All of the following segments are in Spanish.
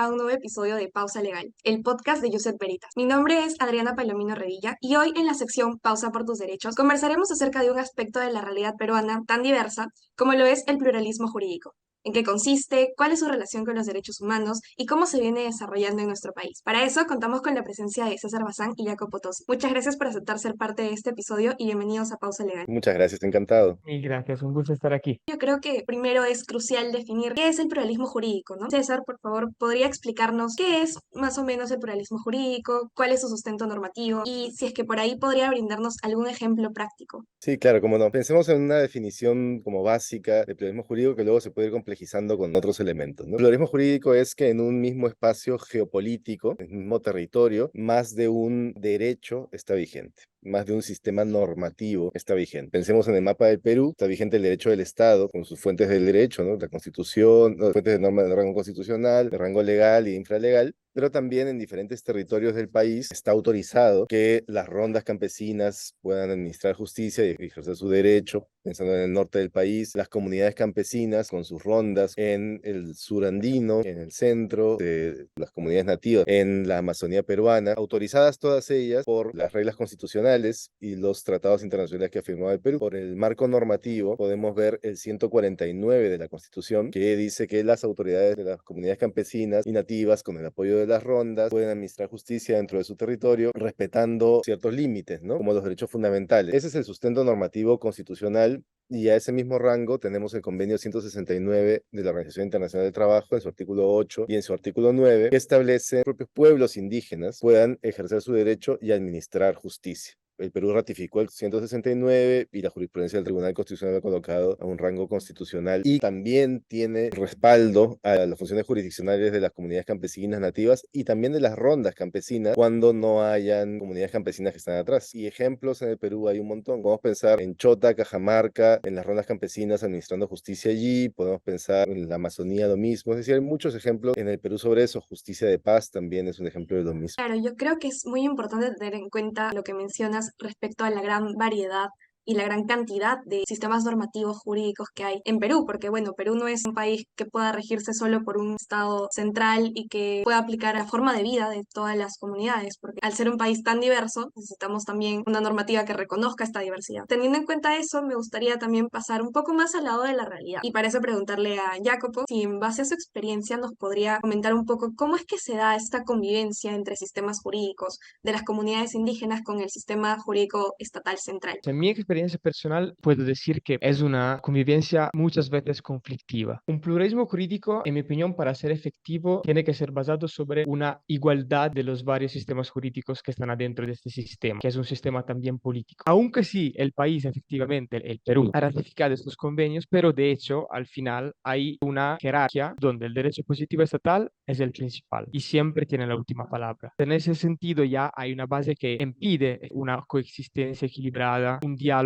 a un nuevo episodio de Pausa Legal, el podcast de Josep Veritas. Mi nombre es Adriana Palomino Revilla y hoy en la sección Pausa por tus derechos conversaremos acerca de un aspecto de la realidad peruana tan diversa como lo es el pluralismo jurídico. ¿En qué consiste? ¿Cuál es su relación con los derechos humanos? ¿Y cómo se viene desarrollando en nuestro país? Para eso contamos con la presencia de César Bazán y Jacopo Tosi. Muchas gracias por aceptar ser parte de este episodio y bienvenidos a Pausa Legal. Muchas gracias, encantado. Mil gracias, un gusto estar aquí. Yo creo que primero es crucial definir qué es el pluralismo jurídico, ¿no? César, por favor, ¿podría explicarnos qué es más o menos el pluralismo jurídico, cuál es su sustento normativo y si es que por ahí podría brindarnos algún ejemplo práctico? Sí, claro, como no. Pensemos en una definición como básica de pluralismo jurídico que luego se puede ir complejizando con otros elementos, ¿no? El pluralismo jurídico es que en un mismo espacio geopolítico, en un mismo territorio, más de un derecho está vigente. Más de un sistema normativo está vigente. Pensemos en el mapa del Perú, está vigente el derecho del Estado con sus fuentes del derecho, ¿no? La Constitución, no, fuentes de normas de rango constitucional, de rango legal y infralegal, pero también en diferentes territorios del país está autorizado que las rondas campesinas puedan administrar justicia y ejercer su derecho. Pensando en el norte del país, las comunidades campesinas con sus rondas en el sur andino, en el centro de las comunidades nativas, en la Amazonía peruana, autorizadas todas ellas por las reglas constitucionales y los tratados internacionales que ha firmado el Perú. Por el marco normativo podemos ver el 149 de la Constitución, que dice que las autoridades de las comunidades campesinas y nativas, con el apoyo de las rondas, pueden administrar justicia dentro de su territorio, respetando ciertos límites, ¿no? Como los derechos fundamentales. Ese es el sustento normativo constitucional. Y a ese mismo rango tenemos el convenio 169 de la Organización Internacional del Trabajo, en su artículo 8 y en su artículo 9, que establece que propios pueblos indígenas puedan ejercer su derecho y administrar justicia. El Perú ratificó el 169 y la jurisprudencia del Tribunal Constitucional lo ha colocado a un rango constitucional y también tiene respaldo a las funciones jurisdiccionales de las comunidades campesinas nativas y también de las rondas campesinas cuando no hayan comunidades campesinas que están atrás. Y ejemplos en el Perú hay un montón. Podemos pensar en Chota, Cajamarca, en las rondas campesinas administrando justicia allí, podemos pensar en la Amazonía lo mismo. Es decir, hay muchos ejemplos en el Perú sobre eso. Justicia de paz también es un ejemplo de lo mismo. Claro, yo creo que es muy importante tener en cuenta lo que mencionas respecto a la gran variedad y la gran cantidad de sistemas normativos jurídicos que hay en Perú, porque bueno, Perú no es un país que pueda regirse solo por un estado central y que pueda aplicar la forma de vida de todas las comunidades, porque al ser un país tan diverso, necesitamos también una normativa que reconozca esta diversidad. Teniendo en cuenta eso, me gustaría también pasar un poco más al lado de la realidad y para eso preguntarle a Jacopo si en base a su experiencia nos podría comentar un poco cómo es que se da esta convivencia entre sistemas jurídicos de las comunidades indígenas con el sistema jurídico estatal central. En mi experiencia personal puedo decir que es una convivencia muchas veces conflictiva. Un pluralismo jurídico, en mi opinión, para ser efectivo, tiene que ser basado sobre una igualdad de los varios sistemas jurídicos que están adentro de este sistema, que es un sistema también político. Aunque sí, el país, efectivamente, el Perú, ha ratificado estos convenios, pero de hecho, al final hay una jerarquía donde el derecho positivo estatal es el principal y siempre tiene la última palabra. En ese sentido, ya hay una base que impide una coexistencia equilibrada, un diálogo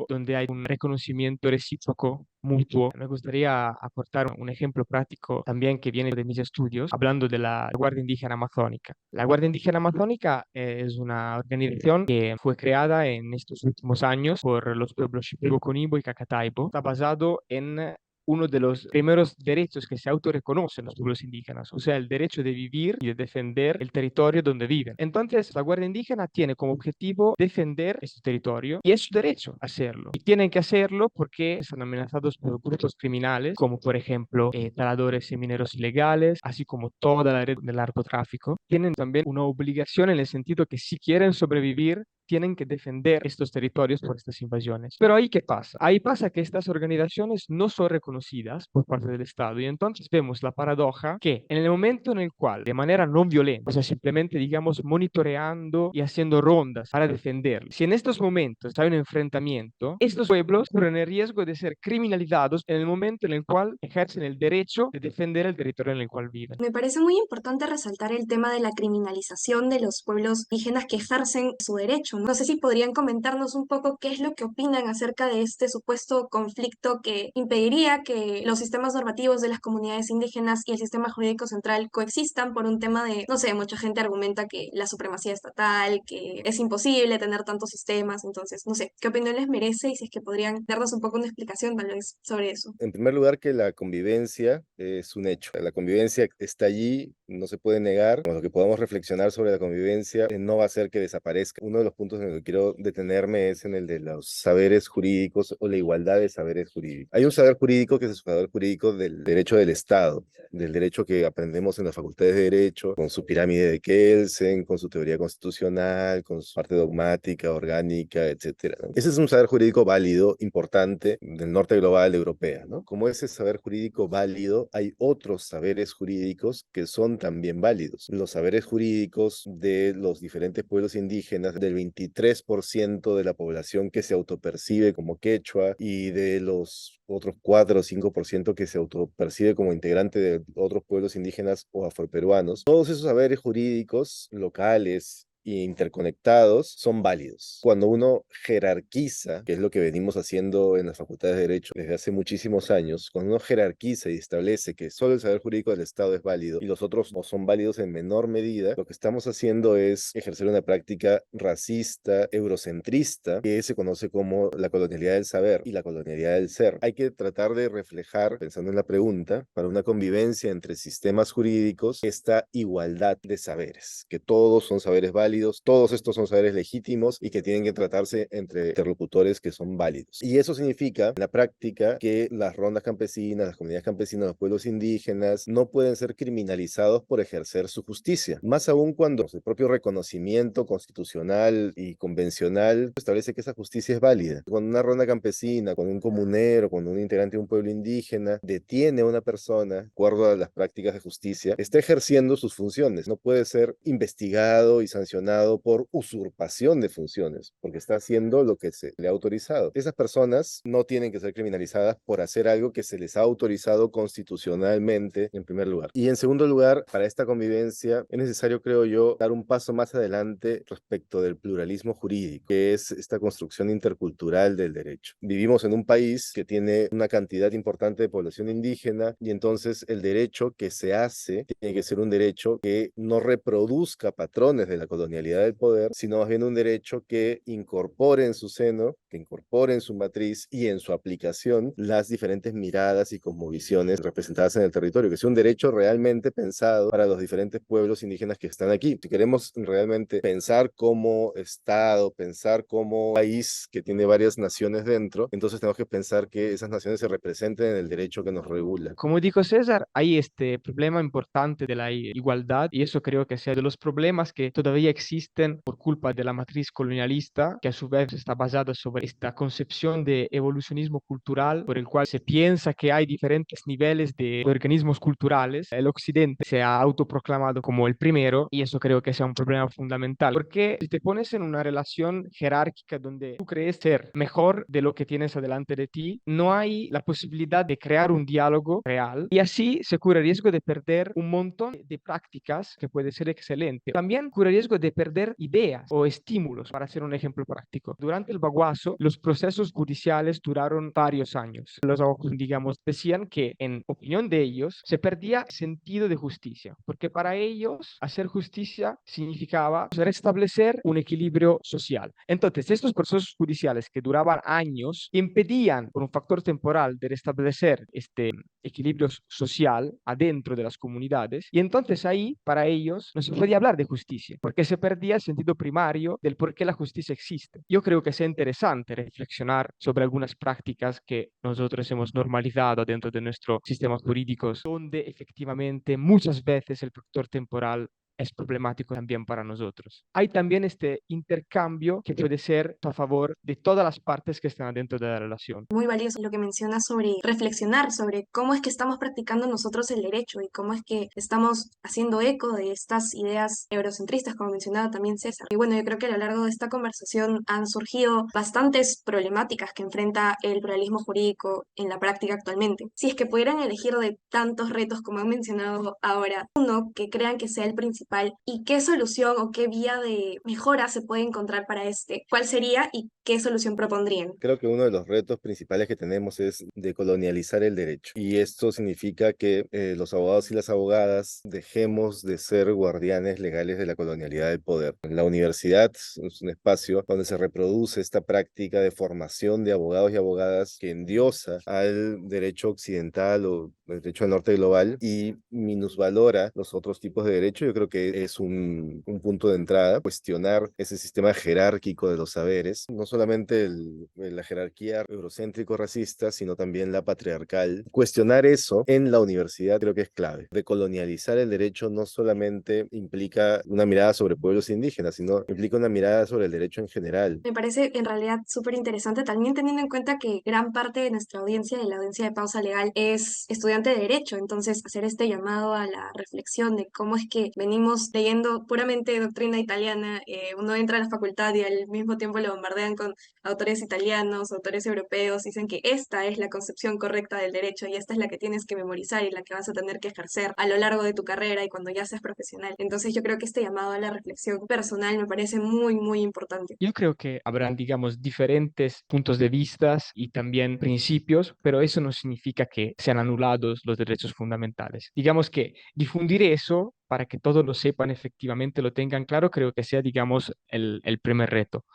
donde hay un reconocimiento recíproco mutuo. Me gustaría aportar un ejemplo práctico también que viene de mis estudios, hablando de la Guardia Indígena Amazónica. La Guardia Indígena Amazónica es una organización que fue creada en estos últimos años por los pueblos Shipibo, y Cacataibo. Está basado en uno de los primeros derechos que se autorreconocen los pueblos indígenas, o sea, el derecho de vivir y de defender el territorio donde viven. Entonces, la Guardia Indígena tiene como objetivo defender este territorio y es su derecho hacerlo. Y tienen que hacerlo porque están amenazados por grupos criminales, como por ejemplo taladores y mineros ilegales, así como toda la red del narcotráfico. Tienen también una obligación en el sentido que si quieren sobrevivir, tienen que defender estos territorios por estas invasiones. Pero ahí, ¿qué pasa? Ahí pasa que estas organizaciones no son reconocidas por parte del Estado y entonces vemos la paradoja que en el momento en el cual, de manera no violenta, o sea, simplemente, digamos, monitoreando y haciendo rondas para defender, si en estos momentos hay un enfrentamiento, estos pueblos corren el riesgo de ser criminalizados en el momento en el cual ejercen el derecho de defender el territorio en el cual viven. Me parece muy importante resaltar el tema de la criminalización de los pueblos indígenas que ejercen su derecho, derecho. No sé si podrían comentarnos un poco qué es lo que opinan acerca de este supuesto conflicto que impediría que los sistemas normativos de las comunidades indígenas y el sistema jurídico central coexistan por un tema de, no sé, mucha gente argumenta que la supremacía estatal, que es imposible tener tantos sistemas, entonces, no sé, ¿qué opinión les merece? Y si es que podrían darnos un poco una explicación tal vez sobre eso. En primer lugar, que la convivencia es un hecho. La convivencia está allí, no se puede negar. Lo que podamos reflexionar sobre la convivencia no va a hacer que desaparezca. Uno de los puntos en el que quiero detenerme es en el de los saberes jurídicos o la igualdad de saberes jurídicos. Hay un saber jurídico que es el saber jurídico del derecho del Estado, del derecho que aprendemos en las facultades de Derecho, con su pirámide de Kelsen, con su teoría constitucional, con su parte dogmática, orgánica, etcétera, ¿no? Ese es un saber jurídico válido, importante, del norte global, europea, ¿no? Como ese saber jurídico válido, hay otros saberes jurídicos que son también válidos. Los saberes jurídicos de los diferentes pueblos indígenas, del 23% de la población que se autopercibe como quechua y de los otros 4 o 5% que se autopercibe como integrante de otros pueblos indígenas o afroperuanos. Todos esos saberes jurídicos locales e interconectados son válidos. Cuando uno jerarquiza, que es lo que venimos haciendo en las facultades de Derecho desde hace muchísimos años, cuando uno jerarquiza y establece que solo el saber jurídico del Estado es válido y los otros no son válidos en menor medida, lo que estamos haciendo es ejercer una práctica racista, eurocentrista, que se conoce como la colonialidad del saber y la colonialidad del ser. Hay que tratar de reflejar, pensando en la pregunta, para una convivencia entre sistemas jurídicos, esta igualdad de saberes, que todos son saberes válidos, todos estos son saberes legítimos y que tienen que tratarse entre interlocutores que son válidos. Y eso significa, en la práctica, que las rondas campesinas, las comunidades campesinas, los pueblos indígenas, no pueden ser criminalizados por ejercer su justicia. Más aún cuando el propio reconocimiento constitucional y convencional establece que esa justicia es válida. Cuando una ronda campesina, cuando un comunero, cuando un integrante de un pueblo indígena detiene a una persona, de acuerdo a las prácticas de justicia, está ejerciendo sus funciones. No puede ser investigado y sancionado por usurpación de funciones, porque está haciendo lo que se le ha autorizado. Esas personas no tienen que ser criminalizadas por hacer algo que se les ha autorizado constitucionalmente, en primer lugar. Y en segundo lugar, para esta convivencia es necesario, creo yo, dar un paso más adelante respecto del pluralismo jurídico, que es esta construcción intercultural del derecho. Vivimos en un país que tiene una cantidad importante de población indígena y entonces el derecho que se hace tiene que ser un derecho que no reproduzca patrones de la colonialidad del poder, sino más bien un derecho que incorpore en su seno, que incorpore en su matriz y en su aplicación las diferentes miradas y cosmovisiones representadas en el territorio, que sea un derecho realmente pensado para los diferentes pueblos indígenas que están aquí. Si queremos realmente pensar como Estado, pensar como país que tiene varias naciones dentro, entonces tenemos que pensar que esas naciones se representen en el derecho que nos regula. Como dijo César, hay este problema importante de la igualdad y eso creo que sea de los problemas que todavía existen por culpa de la matriz colonialista, que a su vez está basada sobre esta concepción de evolucionismo cultural, por el cual se piensa que hay diferentes niveles de organismos culturales. El occidente se ha autoproclamado como el primero y eso creo que sea un problema fundamental, porque si te pones en una relación jerárquica donde tú crees ser mejor de lo que tienes adelante de ti, no hay la posibilidad de crear un diálogo real y así se corre el riesgo de perder un montón de prácticas que puede ser excelente. También corre el riesgo de perder ideas o estímulos. Para hacer un ejemplo práctico, durante el Baguazo los procesos judiciales duraron varios años. Los abogados, digamos, decían que en opinión de ellos se perdía sentido de justicia, porque para ellos hacer justicia significaba restablecer un equilibrio social. Entonces, estos procesos judiciales que duraban años impedían, por un factor temporal, de restablecer este equilibrio social adentro de las comunidades y entonces ahí para ellos no se podía hablar de justicia porque se perdía el sentido primario del por qué la justicia existe. Yo creo que sea interesante reflexionar sobre algunas prácticas que nosotros hemos normalizado dentro de nuestros sistemas jurídicos donde efectivamente muchas veces el factor temporal es problemático también para nosotros. Hay también este intercambio que puede ser a favor de todas las partes que están dentro de la relación. Muy valioso lo que mencionas sobre reflexionar sobre cómo es que estamos practicando nosotros el derecho y cómo es que estamos haciendo eco de estas ideas eurocentristas, como mencionaba también César. Y bueno, yo creo que a lo largo de esta conversación han surgido bastantes problemáticas que enfrenta el pluralismo jurídico en la práctica actualmente. Si es que pudieran elegir de tantos retos como han mencionado ahora, uno que crean que sea el principal principal y qué solución o qué vía de mejora se puede encontrar para este. ¿Cuál sería y qué solución propondrían? Creo que uno de los retos principales que tenemos es decolonializar el derecho. Y esto significa que los abogados y las abogadas dejemos de ser guardianes legales de la colonialidad del poder. La universidad es un espacio donde se reproduce esta práctica de formación de abogados y abogadas que endiosa al derecho occidental o el derecho al norte global y minusvalora los otros tipos de derecho. Yo creo que es un punto de entrada, cuestionar ese sistema jerárquico de los saberes, no solamente la jerarquía eurocéntrico-racista, sino también la patriarcal. Cuestionar eso en la universidad creo que es clave. Decolonializar el derecho no solamente implica una mirada sobre pueblos indígenas, sino implica una mirada sobre el derecho en general. Me parece en realidad súper interesante, también teniendo en cuenta que gran parte de nuestra audiencia, de la audiencia de Pausa Legal, es estudiante de Derecho. Entonces, hacer este llamado a la reflexión de cómo es que venimos leyendo puramente doctrina italiana, uno entra a la facultad y al mismo tiempo lo bombardean con autores italianos, autores europeos, dicen que esta es la concepción correcta del derecho y esta es la que tienes que memorizar y la que vas a tener que ejercer a lo largo de tu carrera y cuando ya seas profesional. Entonces, yo creo que este llamado a la reflexión personal me parece muy, muy importante. Yo creo que habrán, digamos, diferentes puntos de vista y también principios, pero eso no significa que sean anulados los derechos fundamentales. Digamos que difundir eso para que todos lo sepan efectivamente, lo tengan claro, creo que sea, digamos, el primer reto.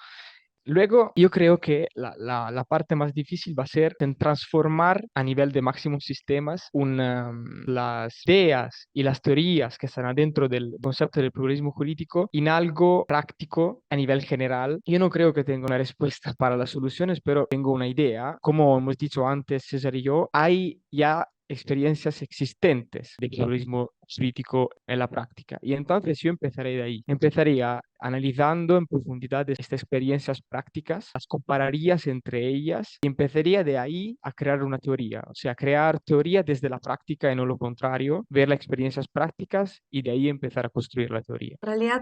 Luego, yo creo que la parte más difícil va a ser en transformar a nivel de máximos sistemas las ideas y las teorías que están adentro del concepto del pluralismo jurídico en algo práctico a nivel general. Yo no creo que tenga una respuesta para las soluciones, pero tengo una idea. Como hemos dicho antes, César y yo, hay ya experiencias existentes de pluralismo jurídico en la práctica. Y entonces yo empezaré de ahí. Empezaría analizando en profundidad estas experiencias prácticas, las compararías entre ellas y empezaría de ahí a crear una teoría. O sea, crear teoría desde la práctica y no lo contrario, ver las experiencias prácticas y de ahí empezar a construir la teoría. En realidad,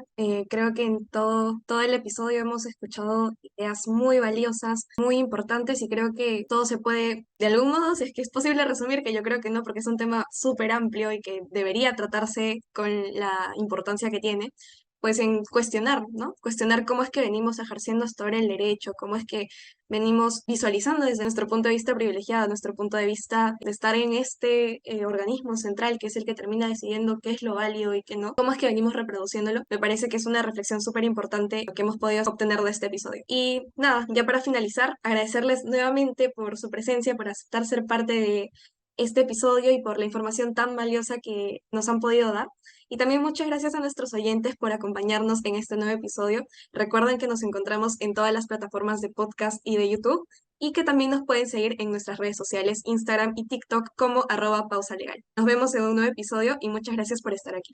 creo que en todo el episodio hemos escuchado ideas muy valiosas, muy importantes y creo que todo se puede, de algún modo, si es que es posible resumir, que yo creo que no, porque es un tema súper amplio y que debería tratarse con la importancia que tiene, pues en cuestionar, ¿no? Cuestionar cómo es que venimos ejerciendo hasta ahora el derecho, cómo es que venimos visualizando desde nuestro punto de vista privilegiado, nuestro punto de vista de estar en este organismo central que es el que termina decidiendo qué es lo válido y qué no, cómo es que venimos reproduciéndolo. Me parece que es una reflexión súper importante que hemos podido obtener de este episodio. Y nada, ya para finalizar, agradecerles nuevamente por su presencia, por aceptar ser parte de este episodio y por la información tan valiosa que nos han podido dar. Y también muchas gracias a nuestros oyentes por acompañarnos en este nuevo episodio. Recuerden que nos encontramos en todas las plataformas de podcast y de YouTube y que también nos pueden seguir en nuestras redes sociales, Instagram y TikTok como @pausalegal. Nos vemos en un nuevo episodio y muchas gracias por estar aquí.